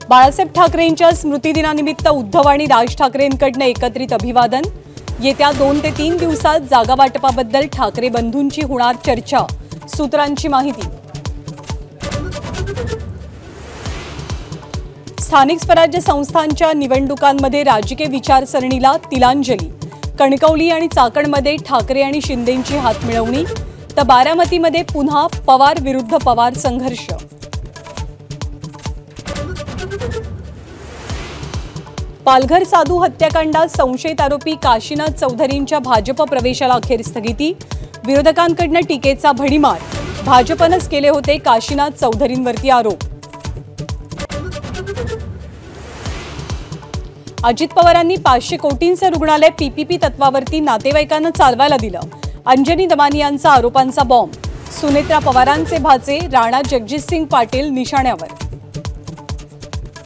बाळासाहेब ठाकरेंच्या स्मृतिदिनानिमित्त उद्धव आणि राज ठाकरेंकडून एकत्रित अभिवादन। येत्या 2 ते 3 दिवसात जागा वाटपाबद्दल ठाकरे बंधूंची होणार चर्चा, सूत्रांची माहिती। स्थानिक स्वराज्य संस्थांच्या निवडणुकांमध्ये राजकीय विचारसरणीला तिलांजली। कणकवली आणि चाकणमध्ये ठाकरे आणि शिंदेंची हातमिळवणी, तर बारामतीमध्ये पुन्हा पवार विरुद्ध पवार संघर्ष। पालघर साधू हत्याकांडात संशयित आरोपी काशीनाथ चौधरींच्या भाजप प्रवेशाला अखेर स्थगिती। विरोधकांकडून टीकेचा भडीमार, भाजपनंच केले होते काशीनाथ चौधरींवरती आरोप। अजित पवारांनी 500 कोटींचं रुग्णालय पीपीपी तत्वावरती नातेवाईकांना चालवायला दिलं। अंजनी दमानियांचा आरोपांचा बॉम्ब। सुनेत्रा पवारांचे भाचे राणा जगजितसिंग पाटील निशाण्यावर।